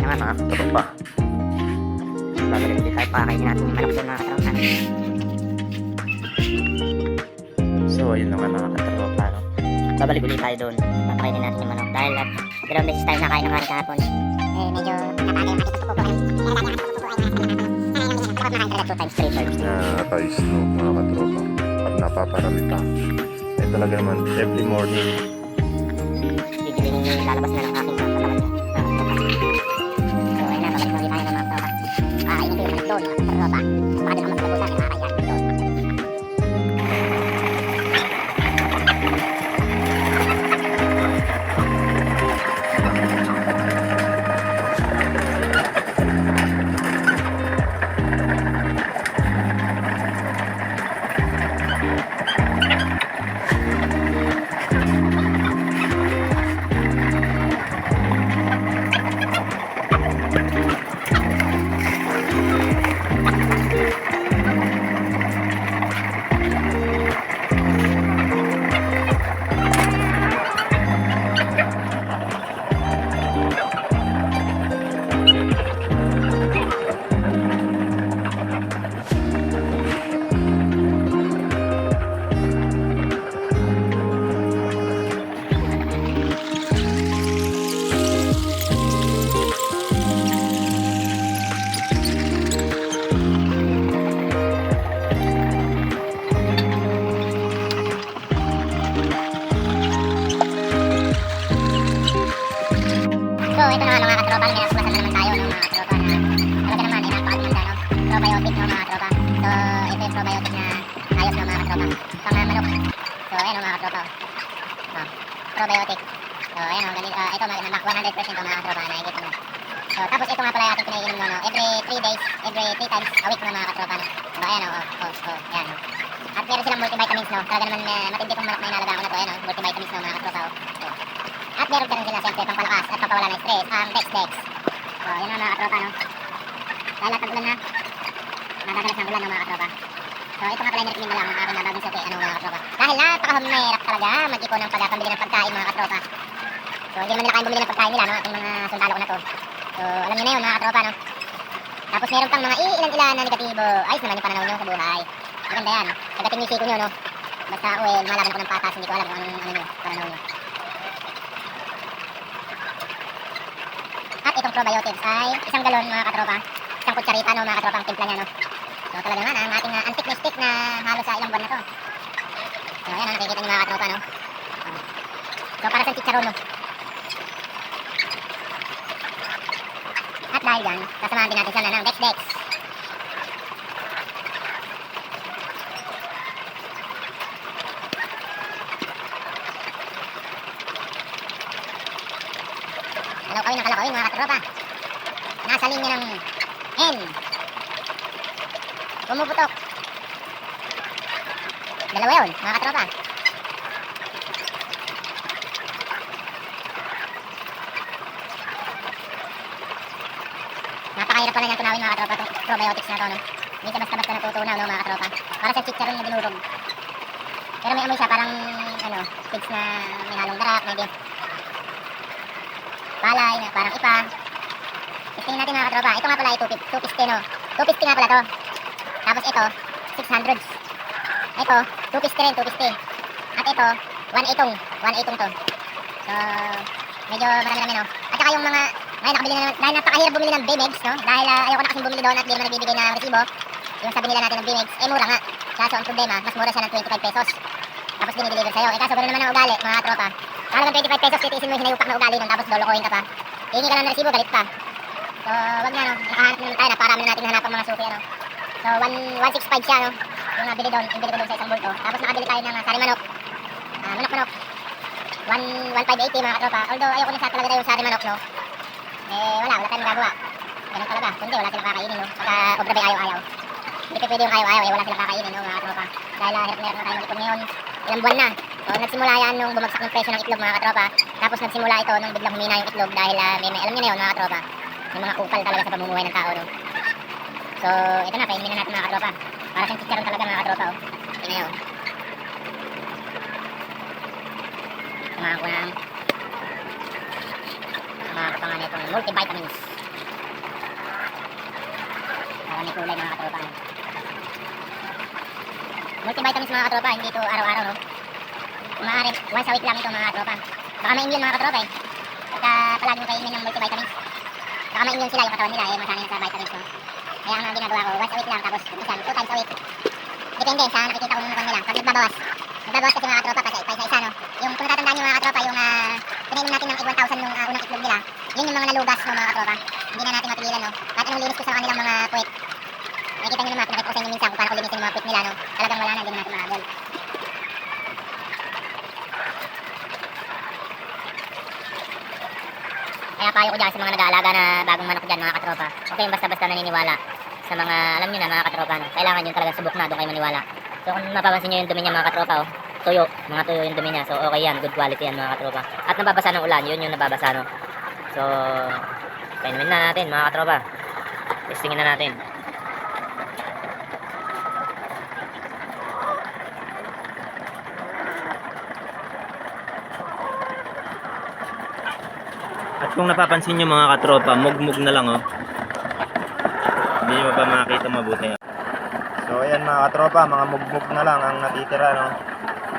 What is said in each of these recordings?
nga mga katropa. Babalik ulit tayo pakainin natin yung manok doon mga katropa. So ayun naman mga katropa, no? Babalik ulit tayo doon. Papakainin natin yung manok. Dahil at dalawang beses tayo nakain ng kanin kahapon. Medyo nakakagaw yung ating pupukuin. Kaya dati ang ating pupukuin na two times, three times. Na rice, no, mga katropa. Pag napaparami pa. Eh talaga naman, every morning. Gigiling lalabas na ng aking katawan niya. So ayun na, babalik ulit tayo ng mga katropa. Pakainin ko yung manok doon mga katropa. Baka doon ang magpalagutan, nakakayan doon. So ito na mga katropa, may nasuklasan na naman tayo ng mga katropa na talaga naman ay napakaganda, no? Probiotic, no, mga katropa. So ito yung probiotic na ayos, no, mga katropa, pang manok. So ayan, no, mga katropa, probiotic. So ayan, no, ganito, ito 100% no, mga katropa, nakikita mo. So tapos ito nga pala yung ating pinaiinom, no, every 3 days, every 3 times a week, no, mga katropa, no. So ayan, no, ayan, no. At meron silang multivitamins, no, talaga naman matindi tong manok na inalagaan ko na to, ayan, no, multivitamins, no, mga katropa, At meron ka rin sila siyempre pampalakas at pampawala ng stress, ang Dex. So, yun ang mga katropa, no? Dahil at ulan na, nadadalas ng ulan, no, mga katropa. So, ito nga pala yung recommend na lang ang aking nabagong suki, ano, mga katropa. Dahil napakahirap talaga mag-ipon ng pagpambili ng pagkain, mga katropa. So, hindi naman nila kayang bumili ng pagkain nila, no? Ating mga sundalo ko na to. So, alam niyo na yun, mga katropa, no? Tapos meron pang mga ilan-ilan na negatibo. Ayos naman yung pananaw nyo sa buhay. Maganda yan. Kagating yung siko nyo, no? Basta, lumalaban ko ng patas, hindi ko alam kung anong, nyo, pananaw nyo. At itong probiotics ay isang galon, mga katropa. Isang kutsarita, no, mga katropa, ang timpla niya, no. So talaga naman ang ating antik na stick na halos sa ilang buwan na to. So ayan, nakikita niyo mga katropa, no. So para sa chicharon, no. At dahil dyan, sasamahan din natin siya na ng Dex. Kalawin mga katropa. Nasa linya ng N. Pumuputok. Dalawa yun mga katropa. Napakahirap pala niyang tunawin mga katropa itong probiotics na to, no? Hindi siya basta-basta natutunaw, no, mga katropa. Para sa chicharon na dinurog. Pero may amoy siya parang pigs na may halong darak, may palay na parang ipa. Testingin natin mga katropa. Ito nga pala ay 250, no? 250 nga pala to. Tapos ito 600. Ito 250 rin, 250. At ito 180 to. So medyo marami-rami, no? At saka yung mga ngayon nakabili na naman, dahil napakahirap bumili ng Bimex, no? Dahil ayoko na kasing bumili doon at di naman nagbibigay ng resibo. Yung sabi nila natin ng Bimex, mura nga. Kaso ang problema, mas mura siya ng 25 pesos. Tapos dinideliver sa'yo. Kaso ganoon naman ang ugali, mga tropa. Talagang 25 pesos, titiisin mo yung hinayupak na ugali nun, tapos lolokohin ka pa. Hingi ka lang ng resibo, galit pa. So, wag na, no? Nakahanap naman tayo, naparami na natin hanap ang mga suki, ano? So, 165 siya, no? Yung nabili doon, yung bili ko doon sa isang bulto. Tapos nakabili tayo ng sari manok. Manok. 1,580 mga katropa. Although, ayoko na sa talaga yung sari manok, no? Wala tayong magagawa. Ganun talaga. Kundi, wala silang kakainin, no? Pagka obra bay ayaw-ayaw. Hindi pwede yung ayaw-ayaw, wala silang kakainin, no, mga katropa. Dahil hirap na tayo mag-ipon ngayon. Ilang buwan na. So, nagsimula yan nung bumagsak ng presyo ng itlog, mga katropa. Tapos nagsimula ito nung biglang humina yung itlog dahil may alam niyo na yun, mga katropa. May mga kupal talaga sa pamumuhay ng tao, no? So, ito na, painin na natin, mga katropa. Para siyang chicharon talaga, mga katropa, oh. Tingnan nyo. Samahan ko ng mga kapangan itong multivitamins. Para may kulay mga katropa. Multivitamins mga katropa, hindi ito araw-araw no. Maaari, once a week lang ito mga katropa. Baka ma-immune mga katropa eh. Pagka palagi mo kainin ng multivitamins. Baka ma-immune sila yung katawan nila eh, masanay na sa vitamins no. Kaya ang ginagawa ko, once a week lang, tapos minsan 2 times a week. Depende sa nakikita ko ng mukhang nila. Pag nagbabawas kasi mga katropa kasi paisa-isa no. Yung kung natatandaan nyo mga katropa, yung pinainom natin ng egg 1,000 nung unang itlog nila, yun yung mga nalugas no mga katropa. Hindi na natin mapigilan no. Kahit anong linis ko sa kanilang mga puwet. Nakikita nyo naman, pinakita ko sa inyo minsan kung paano ko linisin yung mga puwet nila no. Talagang wala na, hindi na natin maagol. Kaya payo ko dyan sa mga nag-aalaga na bagong manok dyan mga katropa. Okay yung basta-basta naniniwala sa mga, alam nyo na mga katropa no. Kailangan yun talaga subok na, doon kayo maniwala. So kung mapapansin nyo yung dumi niya mga katropa oh, tuyo, mga tuyo yung dumi niya. So okay yan, good quality yan mga katropa. At nababasa ng ulan, yun yung nababasa no. So, painumin na natin mga katropa. Testingin na natin. At kung napapansin nyo mga katropa, mugmug na lang oh. Hindi nyo pa makita mabuti. So ayan mga katropa, mga mugmug na lang ang natitira no.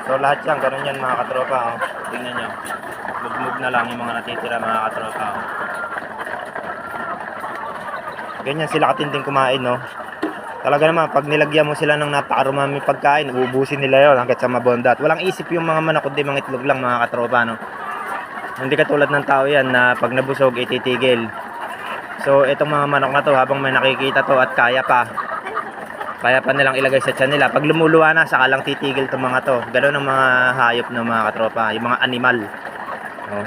So lahat yan, ganun yan mga katropa oh. Tingnan nyo, mugmug na lang yung mga natitira mga katropa oh. Ganyan sila katinding kumain no. Talaga naman, pag nilagyan mo sila ng napakarumami pagkain, uubusin nila yon hanggat sa mabonda. At walang isip yung mga manok, kundi mga itlog lang mga katropa no. Hindi katulad ng tao yan na pag nabusog ititigil. So itong mga manok na to, habang may nakikita to at kaya pa nilang ilagay sa tiyan nila. Pag lumuluwa na, saka lang titigil itong mga to. Ganoon ang mga hayop ng mga katropa, yung mga animal. Oh.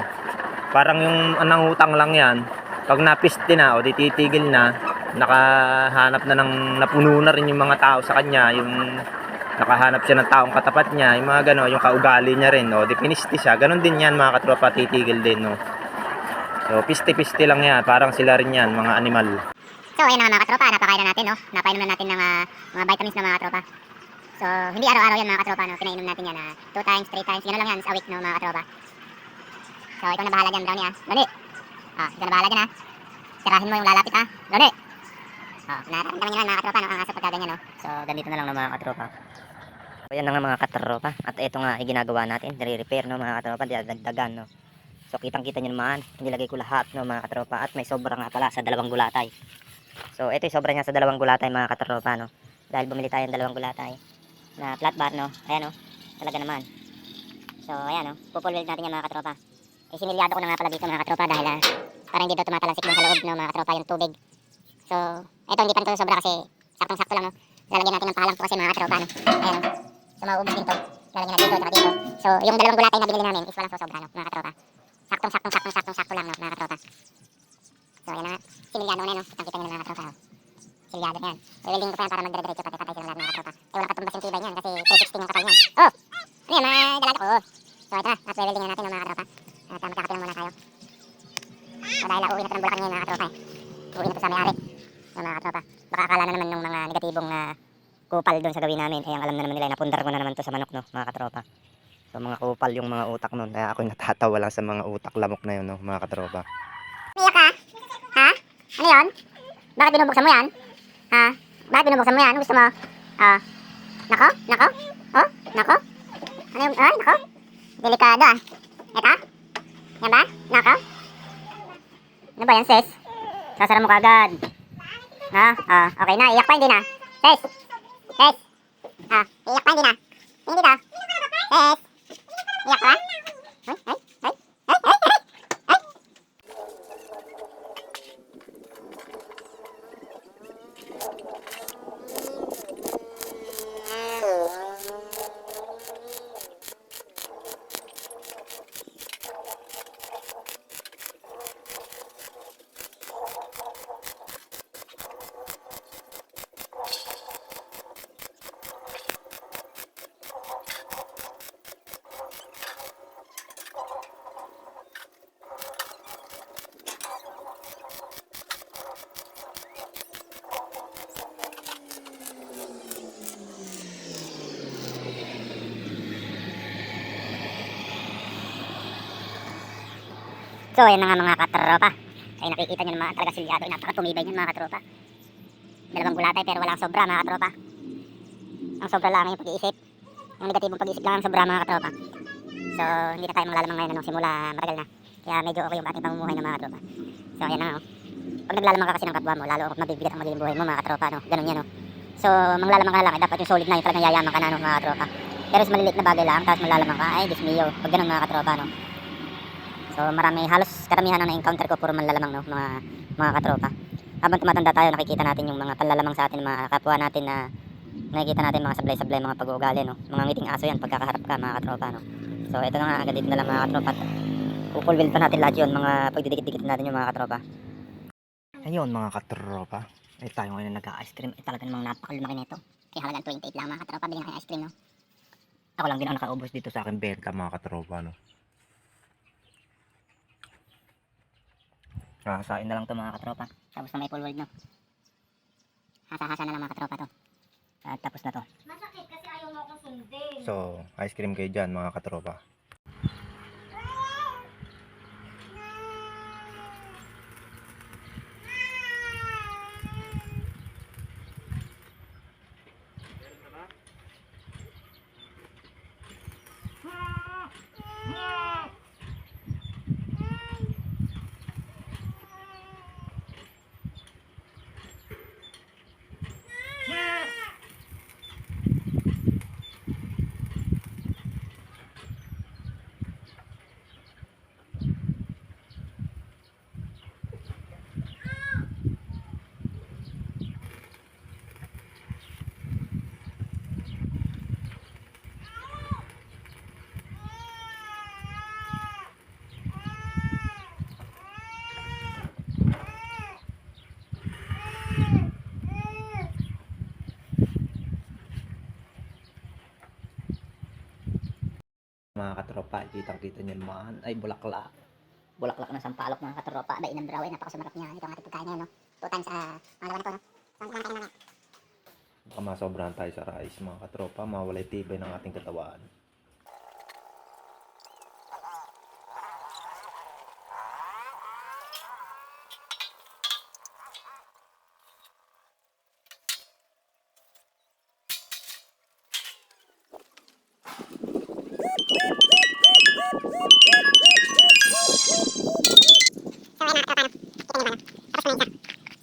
Parang yung nangutang lang yan. Pag napiste na o titigil na, nakahanap na ng napuno na rin yung mga tao sa kanya, yung nakahanap siya ng taong katapat niya, yung mga gano'n, yung kaugali niya rin, no? Di piniste siya, gano'n din yan mga katropa, titigil din, no? So, piste-piste lang yan, parang sila rin yan, mga animal. So, ayan na mga katropa, napakain na natin, no? Napainom na natin ng mga vitamins na mga katropa. So, hindi araw-araw yan mga katropa, no? Pinainom natin yan, 2 times, 3 times, gano'n lang yan sa week, no mga katropa. So, ikaw na bahala dyan, Brownie, ha? Brownie! Ikaw na bahala dyan, ha? Tirahin mo yung lalapit, ha? Brownie! Nararamdaman nyo na mga katropa, no? Ang asa pagkaganyan, no? So, ganito na lang ng mga katropa. So, yan na nga mga katropa. At ito nga ay ginagawa natin. Nire-repair no mga katropa. Dagdagan no. So kitang-kita nyo naman. Nilagay ko lahat no mga katropa. At may sobra nga pala sa 2 gulatay. So ito yung sobra niya sa 2 gulatay mga katropa no. Dahil bumili tayo ng 2 gulatay na flat bar no. Ayan no. Talaga naman. So ayan no. Pupulweld natin yan mga katropa. Sinilyado ko na nga pala dito mga katropa. Dahil para hindi daw tumatalasik dun sa loob no mga katropa yung tubig. So ito hindi pa rin sobra kasi saktong-sakto lang no. Lalagyan natin ng palang po kasi mga katropa no. Ayan no. So mauubos din to. Lalagyan natin dito at dito. So yung 2 gulatay na binili namin is walang sosobra no, mga katropa. Saktong-sakto lang no, mga katropa. So ayan na nga. Sinilyado na no. Kita nyo na mga katropa. Oh. Sinilyado na yan. I-welding ko pa yan para magdire-diretso pati patay sila lahat mga katropa. Eh wala patumbas yung tibay niyan kasi 216 yung kapal niyan. Oh! Ano yan mga dalaga ko? So ito na. At i-welding na natin no, mga katropa. At magkakapilang muna tayo. So dahil uuwi na ito ng Bulacan ngayon mga katropa. Uuwi na ito sa may-ari. So mga katropa. Baka akala na naman ng mga negatibong kupal doon sa gawin namin. Ay ang alam na naman nila, napundar ko na naman to sa manok no, mga katropa. So mga kupal yung mga utak nun. Kaya ako natatawa lang sa mga utak lamok na yun no, mga katropa. Umiyak ka? Ha? Ano yun? Bakit binubuksan mo yan? Ha? Bakit binubuksan mo yan? Ano gusto mo? Nako? Nako? Oh? Nako? Ano yung, ay, nako? Delikado ah. Ito? Yan ba? Nako? Ano ba yan sis? Sasara mo kagad. Ha? Okay na, iyak pa hindi na. Sis! Sis! Iyak pa hindi na. Hindi dito. Sis! Iyak pa? Ay, ay, ay, ay, ay, ay, ay! So ayan na nga mga katropa. Ay nakikita nyo naman talaga silyado. Napakatumibay niyan mga katropa. dalawang gulatay pero walang sobra mga katropa. Ang sobra lang yung pag-iisip. Yung negatibong pag-iisip lang ang sobra mga katropa. So, hindi na tayo maglalamang ngayon nung simula matagal na. Kaya medyo okay yung ating pamumuhay ng mga katropa. So, ayan na, no. Pag naglalamang ka kasi ng kapwa mo, lalo mabibigat ang magiging buhay mo mga katropa, no. Ganun yan, no. So, manglalamang ka lang, dapat yung solid na, yung talagang yayaman ka na, no, mga katropa. Pero sa maliliit na bagay lang, tapos maglalamang ka, ay, dismiyo. Pag ganun mga katropa, no. So, marami, halos karamihan na na-encounter ko, puro manlalamang, no, mga katropa. Habang tumatanda tayo, nakikita natin yung mga panlalamang sa atin, mga kapwa natin na nakikita natin mga sablay-sablay, mga pag-uugali, no. Mga ngiting aso yan, pagkakaharap ka, mga katropa, no. So, ito na nga, agad dito na lang mga katropa. Kukulwil pa natin lahat yun, mga pagdidikit-dikit natin yung mga katropa. Ayun mga katropa, ay tayo ngayon na nag-ice cream. Ay talaga namang napakalumaki nito. Kaya halagang 28 lang mga katropa, bilhin kayo ice cream, no. Ako lang din ang nakaubos dito sa akin benta mga katropa, no. Hahasain na lang to mga katropa. Tapos na may full world, no. Hasa-hasa na lang mga katropa to. At tapos na to. Masakit kasi ayaw mo akong sundin. So, ice cream kayo dyan mga katropa. Mga katropa, kitang-kita nyo naman. Ay, bulaklak. Bulaklak ng sampalok mga katropa. Dain ng brawe, napakasumarap niya. Ito ang ating pagkain ngayon, no. 2 times pangalawa na to, no. So, ang kumain tayo mamaya. Baka masobrahan tayo sa rice mga katropa, mawalay tibay ng ating katawan.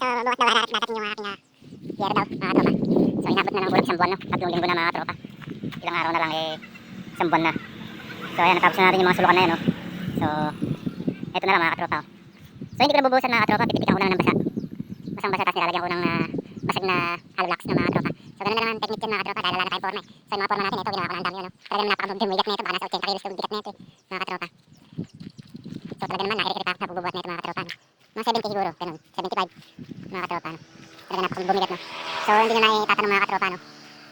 So, bukas daw darating yung aking yero daw, mga katropa. So, inabot na ng buwan, 1 buwan, no. 3 linggo na mga katropa. Ilang araw na lang, 1 buwan na. So, ayan, natapos na natin yung mga sulukan na yan, no. So, eto na lang mga katropa, oh. So, hindi ko na bubuhusan mga katropa, pipitikan ko na lang ng basa. Basang-basa, tapos nilalagyan ko ng basag na hollow na mga katropa. So, ganun na naman technique yan mga katropa, dahil wala na tayong forma, eh. So, yung mga forma natin, ito, ginawa ko na ang dami yun, no. Talaga naman napakabigat na ito, baka nasa 80 kilos yung bigat na ito, mga katropa. So, talaga naman, nakikita pa ako sa bubuhat na ito mga katropa, no. Mga 70 siguro, ganun, 75 mga katropa, no. Talaga napakabumigat, no. So, hindi na naitatanong mga katropa, no.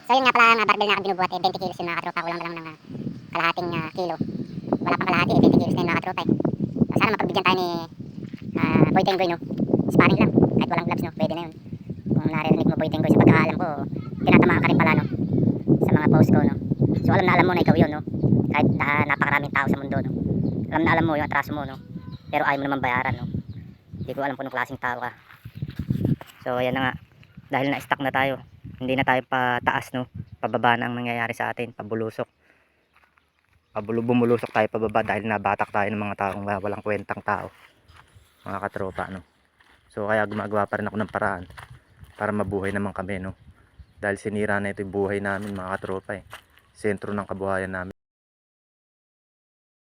So, yun nga pala ang barbell na ako binubuhat, 20 kilos yun mga katropa, kulang na lang ng kalahating kilo. Wala pang kalahati, 20 kilos na yun mga katropa, eh. So, sana mapagbigyan tayo ni Boy Tengoy, no. Sparring lang, kahit walang gloves, no, pwede na yun. Kung naririnig mo Boy Tengoy, sa pagkakaalam ko, tinatamaan ka rin pala, no, sa mga post ko, no. So, alam na alam mo na ikaw yun, no. Kahit napakaraming tao sa mundo, no. Alam na alam mo yung atraso mo, no. Pero ayaw mo naman bayaran, no. Hindi ko alam kung anong klaseng tao ka. So, ayan na nga. Dahil na-stuck na tayo. Hindi na tayo pataas, no. Pababa na ang nangyayari sa atin. Pabulusok. Bumulusok tayo pababa dahil nabatak tayo ng mga taong walang kwentang tao. Mga katropa, no. So, kaya gumagawa pa rin ako ng paraan para mabuhay naman kami, no. Dahil sinira na ito yung buhay namin, mga katropa, eh. Sentro ng kabuhayan namin.